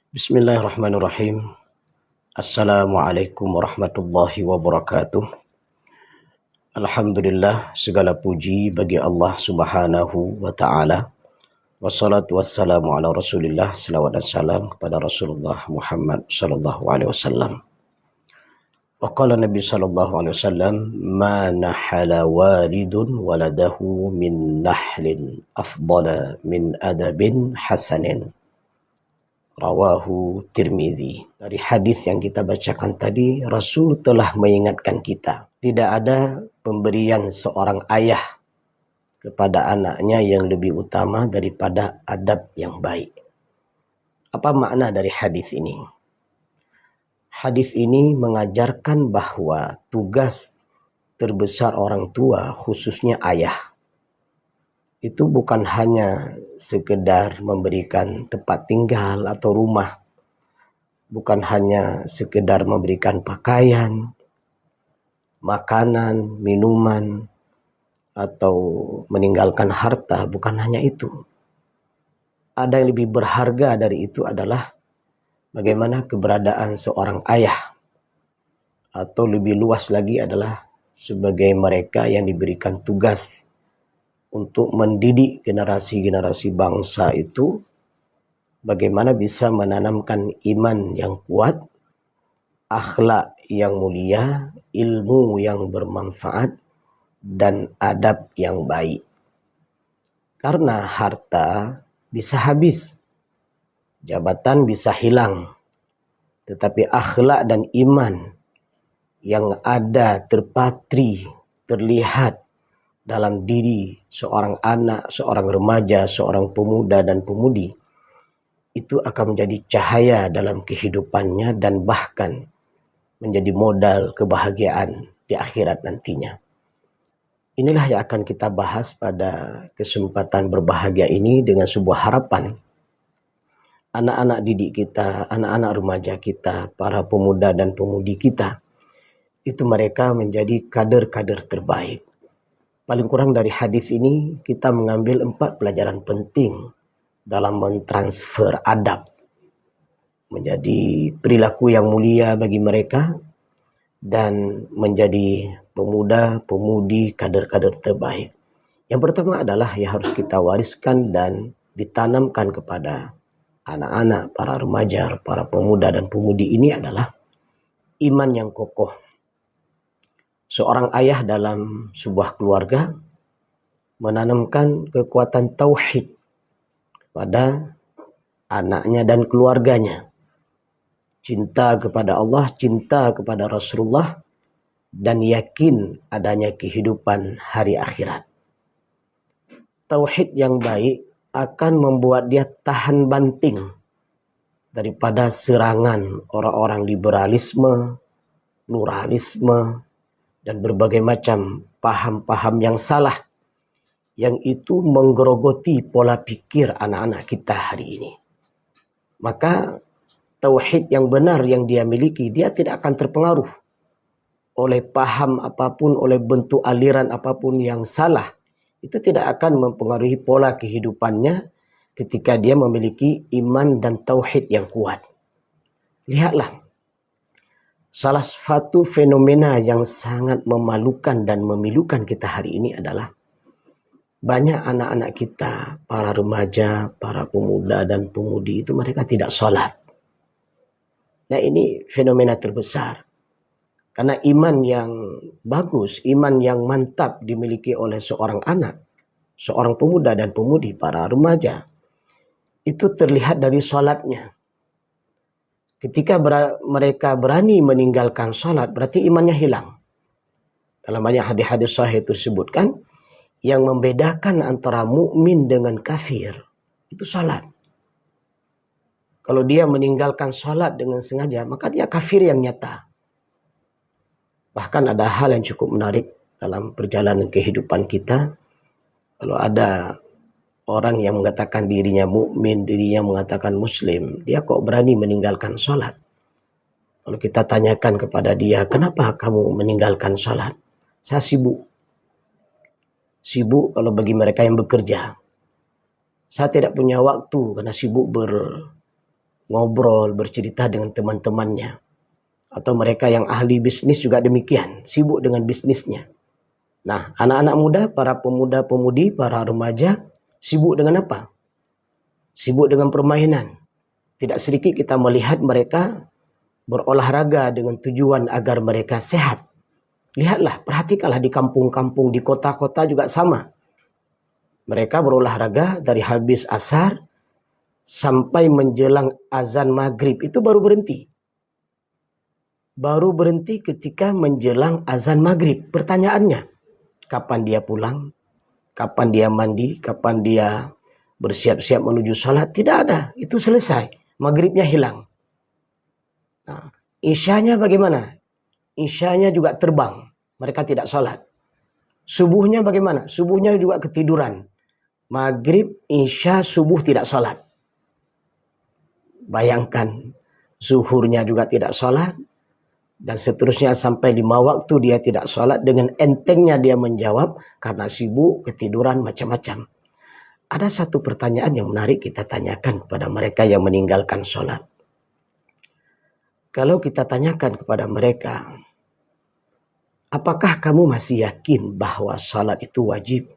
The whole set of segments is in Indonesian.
Bismillahirrahmanirrahim. Assalamualaikum warahmatullahi wabarakatuh. Alhamdulillah, segala puji bagi Allah Subhanahu wa taala. Wassalatu wassalamu ala Rasulillah, selawat dan salam kepada Rasulullah Muhammad sallallahu alaihi wasallam. Wa qala Nabi sallallahu alaihi wasallam, "Ma nahala walidun waladahu min nahlin afdala min adabin hasanin." Rawahu Tirmizi. Dari hadis yang kita bacakan tadi, Rasul telah mengingatkan kita, tidak ada pemberian seorang ayah kepada anaknya yang lebih utama daripada adab yang baik. Apa makna dari hadis ini? Hadis ini mengajarkan bahwa tugas terbesar orang tua, khususnya ayah, itu bukan hanya sekedar memberikan tempat tinggal atau rumah, bukan hanya sekedar memberikan pakaian, makanan, minuman, atau meninggalkan harta, bukan hanya itu. Ada yang lebih berharga dari itu adalah bagaimana keberadaan seorang ayah, atau lebih luas lagi adalah sebagai mereka yang diberikan tugas untuk mendidik generasi-generasi bangsa itu bagaimana bisa menanamkan iman yang kuat, akhlak yang mulia, ilmu yang bermanfaat, dan adab yang baik. Karena harta bisa habis, jabatan bisa hilang, tetapi akhlak dan iman yang ada terpatri, terlihat dalam diri seorang anak, seorang remaja, seorang pemuda dan pemudi, itu akan menjadi cahaya dalam kehidupannya dan bahkan menjadi modal kebahagiaan di akhirat nantinya. Inilah yang akan kita bahas pada kesempatan berbahagia ini dengan sebuah harapan. Anak-anak didik kita, anak-anak remaja kita, para pemuda dan pemudi kita, itu mereka menjadi kader-kader terbaik. Paling kurang dari hadis ini kita mengambil 4 pelajaran penting dalam mentransfer adab menjadi perilaku yang mulia bagi mereka dan menjadi pemuda, pemudi, kader-kader terbaik. Yang pertama adalah yang harus kita wariskan dan ditanamkan kepada anak-anak, para remaja, para pemuda dan pemudi ini adalah iman yang kokoh. Seorang ayah dalam sebuah keluarga menanamkan kekuatan tauhid kepada anaknya dan keluarganya. Cinta kepada Allah, cinta kepada Rasulullah, dan yakin adanya kehidupan hari akhirat. Tauhid yang baik akan membuat dia tahan banting daripada serangan orang-orang liberalisme, pluralisme, dan berbagai macam paham-paham yang salah yang itu menggerogoti pola pikir anak-anak kita hari ini. Maka tauhid yang benar yang dia miliki, dia tidak akan terpengaruh oleh paham apapun, oleh bentuk aliran apapun yang salah. Itu tidak akan mempengaruhi pola kehidupannya ketika dia memiliki iman dan tauhid yang kuat. Lihatlah, salah satu fenomena yang sangat memalukan dan memilukan kita hari ini adalah banyak anak-anak kita, para remaja, para pemuda dan pemudi itu mereka tidak sholat. Nah, ini fenomena terbesar. Karena iman yang bagus, iman yang mantap dimiliki oleh seorang anak, seorang pemuda dan pemudi, para remaja, itu terlihat dari sholatnya. Ketika mereka berani meninggalkan sholat, berarti imannya hilang. Dalam banyak hadis-hadis sahih itu disebutkan, yang membedakan antara mukmin dengan kafir, itu sholat. Kalau dia meninggalkan sholat dengan sengaja, maka dia kafir yang nyata. Bahkan ada hal yang cukup menarik dalam perjalanan kehidupan kita. Kalau ada orang yang mengatakan dirinya mukmin, dirinya mengatakan muslim, dia kok berani meninggalkan sholat? Kalau kita tanyakan kepada dia, kenapa kamu meninggalkan sholat? Saya sibuk. Sibuk kalau bagi mereka yang bekerja. Saya tidak punya waktu karena sibuk ngobrol, bercerita dengan teman-temannya. Atau mereka yang ahli bisnis juga demikian, sibuk dengan bisnisnya. Nah, anak-anak muda, para pemuda-pemudi, para remaja, sibuk dengan apa? Sibuk dengan permainan. Tidak sedikit kita melihat mereka berolahraga dengan tujuan agar mereka sehat. Lihatlah, perhatikanlah di kampung-kampung, di kota-kota juga sama. Mereka berolahraga dari habis asar sampai menjelang azan maghrib, itu baru berhenti. Baru berhenti ketika menjelang azan maghrib. Pertanyaannya, kapan dia pulang? Kapan dia mandi? Kapan dia bersiap-siap menuju sholat? Tidak ada. Itu selesai. Maghribnya hilang. Nah, isyanya bagaimana? Isyanya juga terbang. Mereka tidak sholat. Subuhnya bagaimana? Subuhnya juga ketiduran. Maghrib, isya, subuh tidak sholat. Bayangkan, zuhurnya juga tidak sholat. Dan seterusnya sampai 5 waktu dia tidak sholat. Dengan entengnya dia menjawab karena sibuk, ketiduran, macam-macam. Ada satu pertanyaan yang menarik kita tanyakan kepada mereka yang meninggalkan sholat. Kalau kita tanyakan kepada mereka, apakah kamu masih yakin bahwa sholat itu wajib?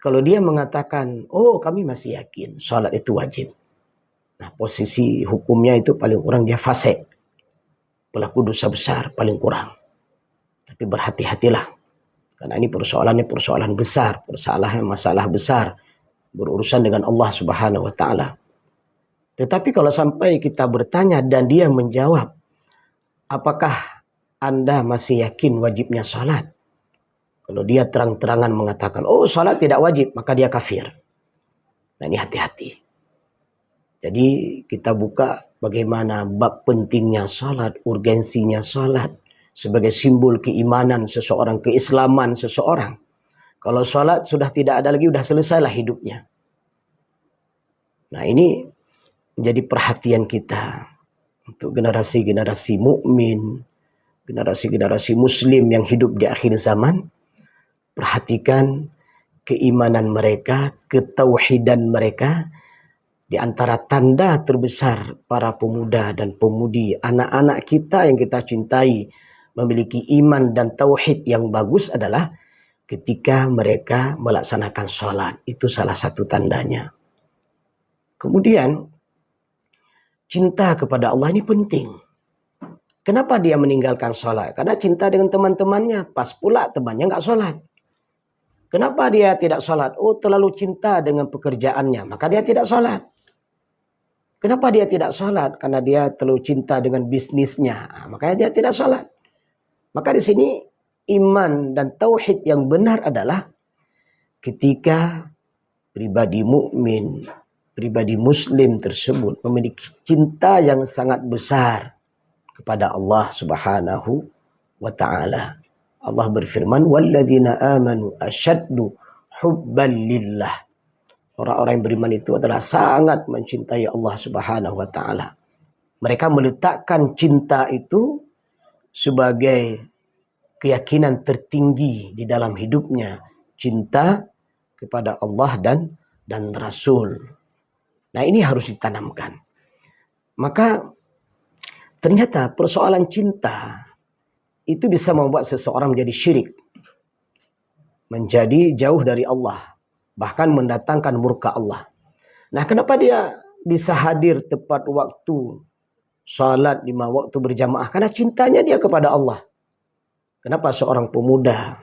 Kalau dia mengatakan, oh kami masih yakin sholat itu wajib. Nah, posisi hukumnya itu paling kurang dia fasik. Pelaku dosa besar paling kurang. Tapi berhati-hatilah. Karena ini persoalan besar. Masalah besar. Berurusan dengan Allah Subhanahu wa ta'ala. Tetapi kalau sampai kita bertanya dan dia menjawab, apakah Anda masih yakin wajibnya sholat? Kalau dia terang-terangan mengatakan, oh sholat tidak wajib, maka dia kafir. Nah, ini hati-hati. Jadi kita buka bagaimana bab pentingnya salat, urgensinya salat sebagai simbol keimanan seseorang, keislaman seseorang. Kalau salat sudah tidak ada lagi, sudah selesailah hidupnya. Nah, ini menjadi perhatian kita untuk generasi-generasi mukmin, generasi-generasi muslim yang hidup di akhir zaman. Perhatikan keimanan mereka, ketauhidan mereka. Di antara tanda terbesar para pemuda dan pemudi, anak-anak kita yang kita cintai, memiliki iman dan tauhid yang bagus adalah ketika mereka melaksanakan sholat. Itu salah satu tandanya. Kemudian, cinta kepada Allah ini penting. Kenapa dia meninggalkan sholat? Karena cinta dengan teman-temannya. Pas pula temannya nggak sholat. Kenapa dia tidak sholat? Oh, terlalu cinta dengan pekerjaannya, maka dia tidak sholat. Kenapa dia tidak sholat? Karena dia terlalu cinta dengan bisnisnya, makanya dia tidak sholat. Maka di sini iman dan tauhid yang benar adalah ketika pribadi mukmin, pribadi muslim tersebut memiliki cinta yang sangat besar kepada Allah Subhanahu wa ta'ala. Allah berfirman, "Walladzina amanu asyaddu hubban lillah." Orang-orang yang beriman itu adalah sangat mencintai Allah Subhanahu wa ta'ala. Mereka meletakkan cinta itu sebagai keyakinan tertinggi di dalam hidupnya. Cinta kepada Allah dan Rasul. Nah, ini harus ditanamkan. Maka ternyata persoalan cinta itu bisa membuat seseorang menjadi syirik. Menjadi jauh dari Allah. Bahkan mendatangkan murka Allah. Nah, kenapa dia bisa hadir tepat waktu salat 5 waktu berjamaah? Karena cintanya dia kepada Allah. Kenapa seorang pemuda,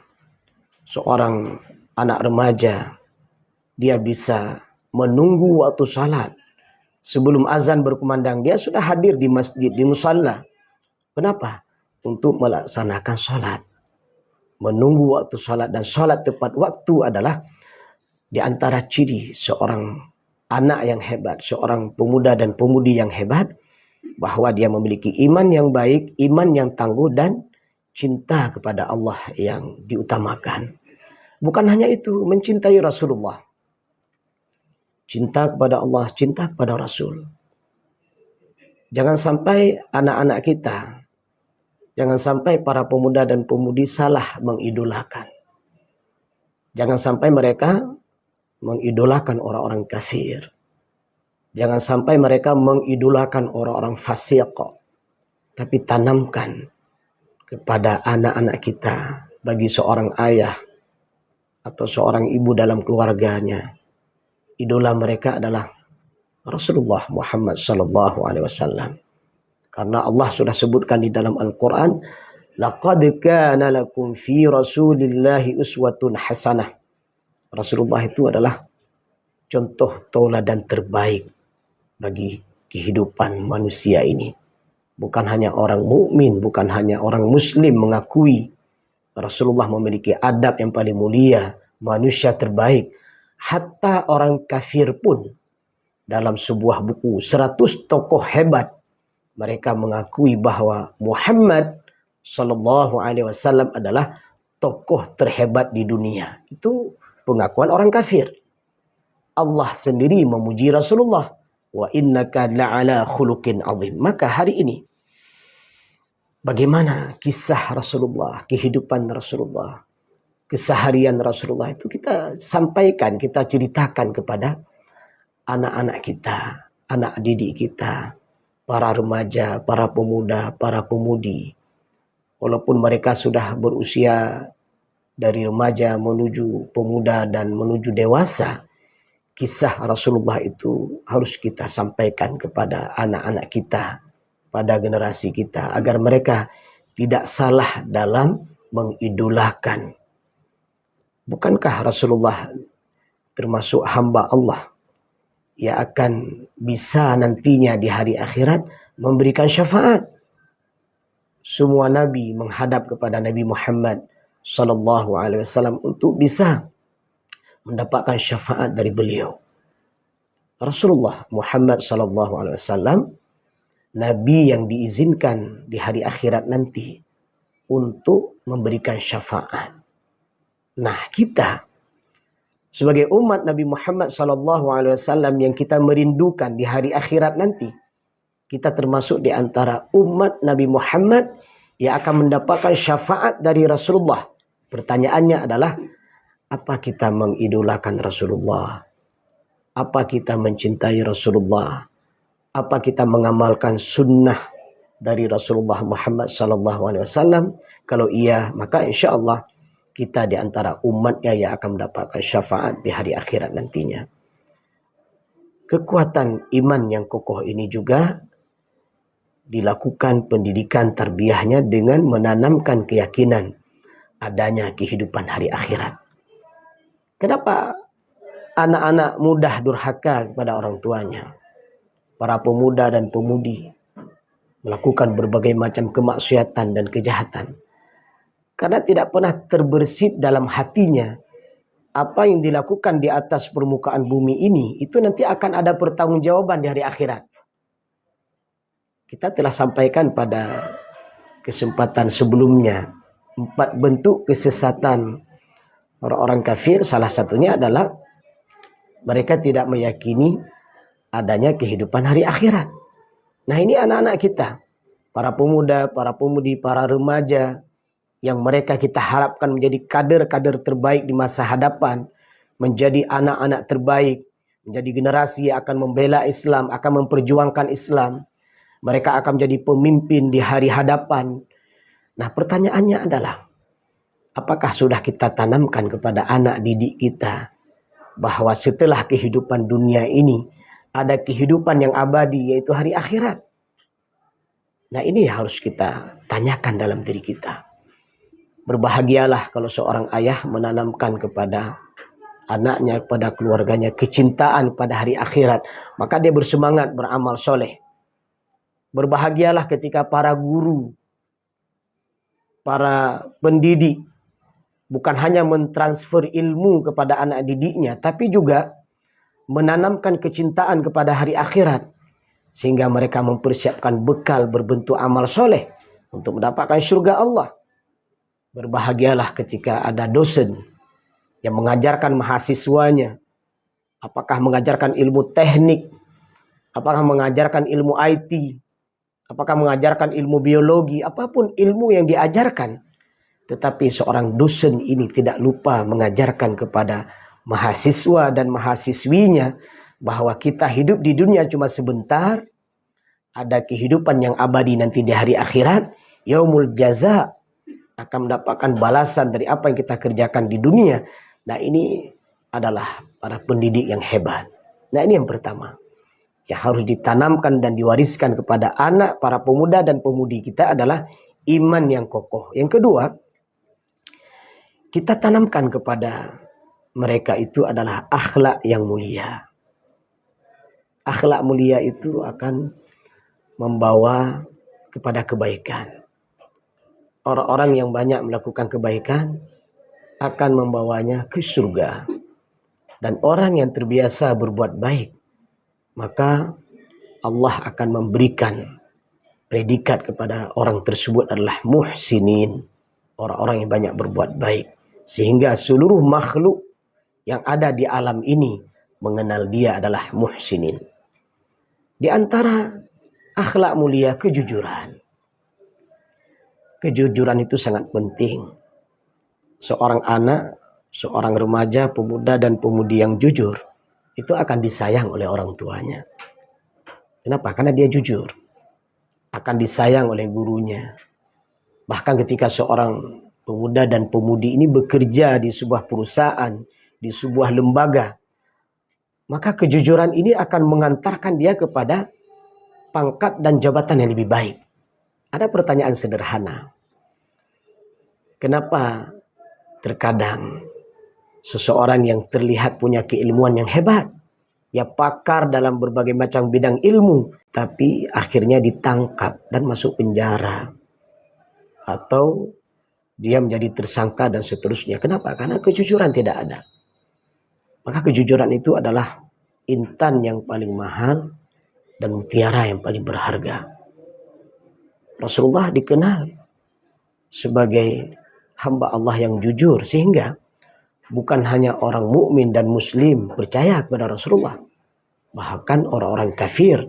seorang anak remaja, dia bisa menunggu waktu salat sebelum azan berkumandang, dia sudah hadir di masjid, di musalla. Kenapa? Untuk melaksanakan salat. Menunggu waktu salat dan salat tepat waktu adalah di antara ciri seorang anak yang hebat, seorang pemuda dan pemudi yang hebat, bahwa dia memiliki iman yang baik, iman yang tangguh, dan cinta kepada Allah yang diutamakan. Bukan hanya itu, mencintai Rasulullah. Cinta kepada Allah, cinta kepada Rasul. Jangan sampai anak-anak kita, jangan sampai para pemuda dan pemudi salah mengidolakan. Jangan sampai mereka mengidolakan orang-orang kafir. Jangan sampai mereka mengidolakan orang-orang fasik, tapi tanamkan kepada anak-anak kita, bagi seorang ayah atau seorang ibu dalam keluarganya, idola mereka adalah Rasulullah Muhammad sallallahu alaihi wasallam. Karena Allah sudah sebutkan di dalam Al-Qur'an, laqad kana lakum fi Rasulillahi uswatun hasanah. Rasulullah itu adalah contoh tauladan terbaik bagi kehidupan manusia ini. Bukan hanya orang mukmin, bukan hanya orang muslim mengakui Rasulullah memiliki adab yang paling mulia, manusia terbaik. Hatta orang kafir pun dalam sebuah buku 100 tokoh hebat, mereka mengakui bahwa Muhammad sallallahu alaihi wasallam adalah tokoh terhebat di dunia. Itu pengakuan orang kafir. Allah sendiri memuji Rasulullah, wa innaka la'ala khuluqin azim. Maka hari ini bagaimana kisah Rasulullah, kehidupan Rasulullah, keseharian Rasulullah itu kita sampaikan, kita ceritakan kepada anak-anak kita, anak didik kita, para remaja, para pemuda, para pemudi. Walaupun mereka sudah berusia dari remaja menuju pemuda dan menuju dewasa, kisah Rasulullah itu harus kita sampaikan kepada anak-anak kita, pada generasi kita, agar mereka tidak salah dalam mengidolakan. Bukankah Rasulullah termasuk hamba Allah yang akan bisa nantinya di hari akhirat memberikan syafaat? Semua nabi menghadap kepada Nabi Muhammad sallallahu alaihi wasallam untuk bisa mendapatkan syafaat dari beliau. Rasulullah Muhammad sallallahu alaihi wasallam nabi yang diizinkan di hari akhirat nanti untuk memberikan syafaat. Nah, kita sebagai umat Nabi Muhammad sallallahu alaihi wasallam yang kita merindukan di hari akhirat nanti, kita termasuk di antara umat Nabi Muhammad yang akan mendapatkan syafaat dari Rasulullah. Pertanyaannya adalah, apa kita mengidolakan Rasulullah? Apa kita mencintai Rasulullah? Apa kita mengamalkan sunnah dari Rasulullah Muhammad sallallahu alaihi wasallam? Kalau iya, maka insya Allah kita di antara umatnya yang akan mendapatkan syafaat di hari akhirat nantinya. Kekuatan iman yang kokoh ini juga dilakukan pendidikan tarbiyahnya dengan menanamkan keyakinan adanya kehidupan hari akhirat. Kenapa anak-anak mudah durhaka kepada orang tuanya? Para pemuda dan pemudi melakukan berbagai macam kemaksiatan dan kejahatan. Karena tidak pernah terbersit dalam hatinya apa yang dilakukan di atas permukaan bumi ini, itu nanti akan ada pertanggungjawaban di hari akhirat. Kita telah sampaikan pada kesempatan sebelumnya 4 bentuk kesesatan orang-orang kafir. Salah satunya adalah mereka tidak meyakini adanya kehidupan hari akhirat. Nah, ini anak-anak kita, para pemuda, para pemudi, para remaja, yang mereka kita harapkan menjadi kader-kader terbaik di masa hadapan, menjadi anak-anak terbaik, menjadi generasi yang akan membela Islam, akan memperjuangkan Islam. Mereka akan menjadi pemimpin di hari hadapan. Nah, pertanyaannya adalah, apakah sudah kita tanamkan kepada anak didik kita bahwa setelah kehidupan dunia ini ada kehidupan yang abadi, yaitu hari akhirat? Nah, ini harus kita tanyakan dalam diri kita. Berbahagialah kalau seorang ayah menanamkan kepada anaknya, kepada keluarganya kecintaan pada hari akhirat, maka dia bersemangat beramal soleh. Berbahagialah ketika para guru, para pendidik bukan hanya mentransfer ilmu kepada anak didiknya, tapi juga menanamkan kecintaan kepada hari akhirat, sehingga mereka mempersiapkan bekal berbentuk amal soleh untuk mendapatkan syurga Allah. Berbahagialah ketika ada dosen yang mengajarkan mahasiswanya, apakah mengajarkan ilmu teknik, apakah mengajarkan ilmu IT, apakah mengajarkan ilmu biologi, apapun ilmu yang diajarkan, tetapi seorang dosen ini tidak lupa mengajarkan kepada mahasiswa dan mahasiswinya bahwa kita hidup di dunia cuma sebentar, ada kehidupan yang abadi nanti di hari akhirat, yaumul jaza, akan mendapatkan balasan dari apa yang kita kerjakan di dunia. Nah, ini adalah para pendidik yang hebat. Nah, ini yang pertama. Yang harus ditanamkan dan diwariskan kepada anak, para pemuda dan pemudi kita adalah iman yang kokoh. Yang kedua, kita tanamkan kepada mereka itu adalah akhlak yang mulia. Akhlak mulia itu akan membawa kepada kebaikan. Orang-orang yang banyak melakukan kebaikan akan membawanya ke surga. Dan orang yang terbiasa berbuat baik, maka Allah akan memberikan predikat kepada orang tersebut adalah muhsinin. Orang-orang yang banyak berbuat baik. Sehingga seluruh makhluk yang ada di alam ini mengenal dia adalah muhsinin. Di antara akhlak mulia, kejujuran. Kejujuran itu sangat penting. Seorang anak, seorang remaja, pemuda dan pemudi yang jujur, itu akan disayang oleh orang tuanya. Kenapa? Karena dia jujur. Akan disayang oleh gurunya. Bahkan ketika seorang pemuda dan pemudi ini bekerja di sebuah perusahaan, di sebuah lembaga, maka kejujuran ini akan mengantarkan dia kepada pangkat dan jabatan yang lebih baik. Ada pertanyaan sederhana. Kenapa terkadang seseorang yang terlihat punya keilmuan yang hebat, ya pakar dalam berbagai macam bidang ilmu, tapi akhirnya ditangkap dan masuk penjara, atau dia menjadi tersangka dan seterusnya? Kenapa? Karena kejujuran tidak ada. Maka kejujuran itu adalah intan yang paling mahal dan mutiara yang paling berharga. Rasulullah dikenal sebagai hamba Allah yang jujur, sehingga bukan hanya orang mukmin dan muslim percaya kepada Rasulullah, bahkan orang-orang kafir,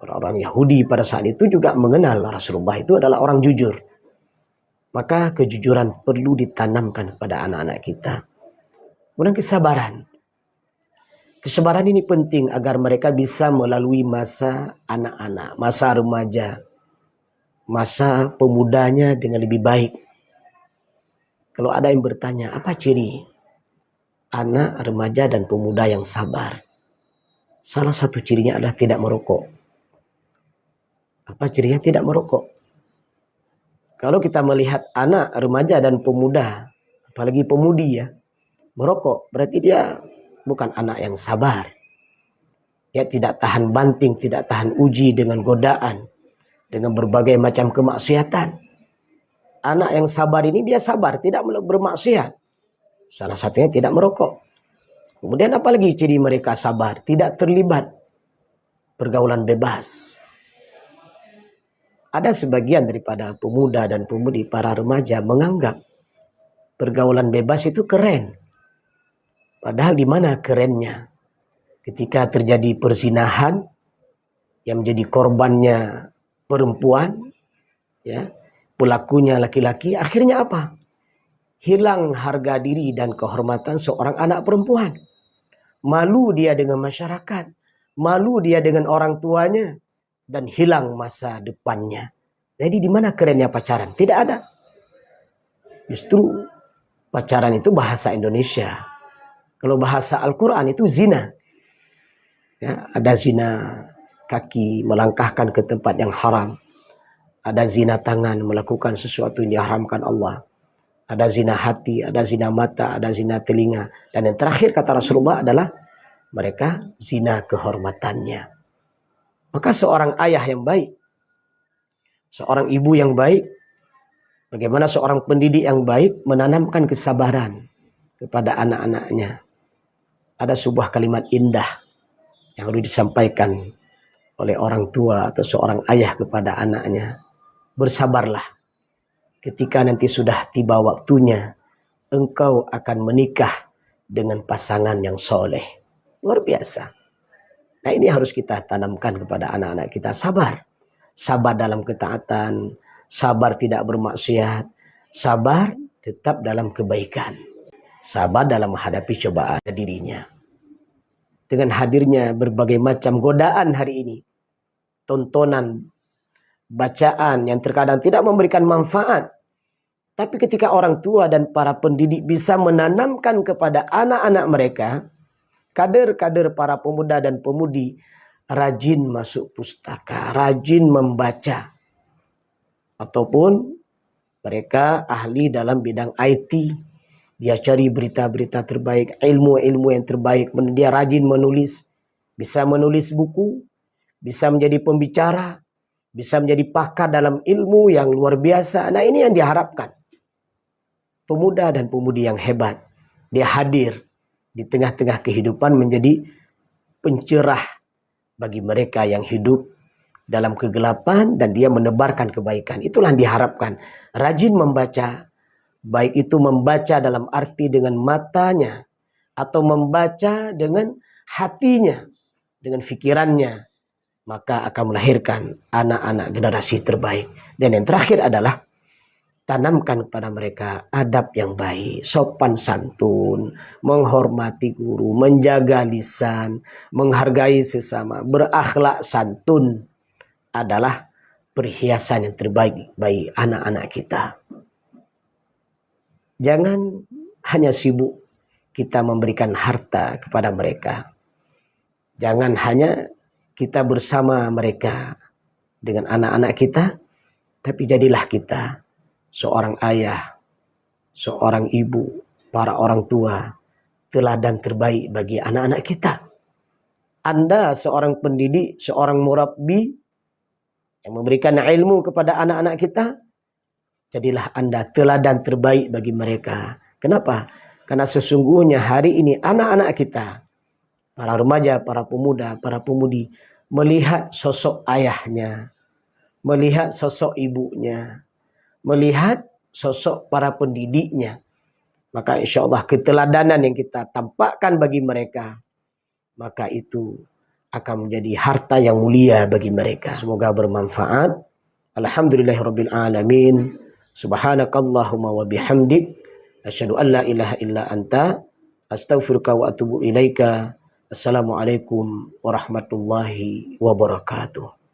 orang-orang Yahudi pada saat itu juga mengenal Rasulullah itu adalah orang jujur. Maka kejujuran perlu ditanamkan kepada anak-anak kita. Kemudian kesabaran. Kesabaran ini penting agar mereka bisa melalui masa anak-anak, masa remaja, masa pemudanya dengan lebih baik. Kalau ada yang bertanya, apa ciri anak, remaja, dan pemuda yang sabar? Salah satu cirinya adalah tidak merokok. Apa cirinya? Tidak merokok. Kalau kita melihat anak, remaja, dan pemuda, apalagi pemudi ya, merokok, berarti dia bukan anak yang sabar. Dia tidak tahan banting, tidak tahan uji dengan godaan, dengan berbagai macam kemaksiatan. Anak yang sabar ini dia sabar, tidak bermaksiat. Salah satunya tidak merokok. Kemudian apalagi ciri mereka sabar? Tidak terlibat pergaulan bebas. Ada sebagian daripada pemuda dan pemudi, para remaja, menganggap pergaulan bebas itu keren. Padahal di mana kerennya? Ketika terjadi perzinahan yang menjadi korbannya perempuan, ya, pelakunya laki-laki, akhirnya apa? Hilang harga diri dan kehormatan seorang anak perempuan. Malu dia dengan masyarakat, malu dia dengan orang tuanya, dan hilang masa depannya. Jadi di mana kerennya pacaran? Tidak ada. Justru pacaran itu bahasa Indonesia. Kalau bahasa Al-Quran itu zina. Ya, ada zina kaki melangkahkan ke tempat yang haram. Ada zina tangan melakukan sesuatu yang diharamkan Allah. Ada zina hati, ada zina mata, ada zina telinga. Dan yang terakhir kata Rasulullah adalah mereka zina kehormatannya. Maka seorang ayah yang baik, seorang ibu yang baik, bagaimana seorang pendidik yang baik menanamkan kesabaran kepada anak-anaknya. Ada sebuah kalimat indah yang harus disampaikan oleh orang tua atau seorang ayah kepada anaknya. Bersabarlah. Ketika nanti sudah tiba waktunya, engkau akan menikah dengan pasangan yang soleh. Luar biasa. Nah, ini harus kita tanamkan kepada anak-anak kita. Sabar. Sabar dalam ketaatan. Sabar tidak bermaksiat. Sabar tetap dalam kebaikan. Sabar dalam menghadapi cobaan dirinya. dengan hadirnya berbagai macam godaan hari ini, tontonan, bacaan yang terkadang tidak memberikan manfaat. Tapi ketika orang tua dan para pendidik bisa menanamkan kepada anak-anak mereka, kader-kader para pemuda dan pemudi rajin masuk pustaka, rajin membaca, ataupun mereka ahli dalam bidang IT, dia cari berita-berita terbaik, ilmu-ilmu yang terbaik, dia rajin menulis, bisa menulis buku, bisa menjadi pembicara, bisa menjadi pakar dalam ilmu yang luar biasa. Nah, ini yang diharapkan. Pemuda dan pemudi yang hebat, dia hadir di tengah-tengah kehidupan menjadi pencerah bagi mereka yang hidup dalam kegelapan dan dia menebarkan kebaikan. Itulah yang diharapkan. Rajin membaca, baik itu membaca dalam arti dengan matanya atau membaca dengan hatinya, dengan fikirannya, maka akan melahirkan anak-anak generasi terbaik. Dan yang terakhir adalah tanamkan kepada mereka adab yang baik, sopan santun, menghormati guru, menjaga lisan, menghargai sesama, berakhlak santun adalah perhiasan yang terbaik bagi anak-anak kita. Jangan hanya sibuk kita memberikan harta kepada mereka. Jangan hanya kita bersama mereka dengan anak-anak kita, tapi jadilah kita seorang ayah, seorang ibu, para orang tua, teladan terbaik bagi anak-anak kita. Anda seorang pendidik, seorang murabbi yang memberikan ilmu kepada anak-anak kita, jadilah Anda teladan terbaik bagi mereka. Kenapa? Karena sesungguhnya hari ini anak-anak kita, para remaja, para pemuda, para pemudi, melihat sosok ayahnya, melihat sosok ibunya, melihat sosok para pendidiknya. Maka insya Allah keteladanan yang kita tampakkan bagi mereka, maka itu akan menjadi harta yang mulia bagi mereka. Semoga bermanfaat. Alhamdulillahirabbil alamin. Subhanakallahumma wa bihamdik asyhadu an la ilaha illa anta astaghfiruka wa atubu ilaika. Assalamualaikum warahmatullahi wabarakatuh.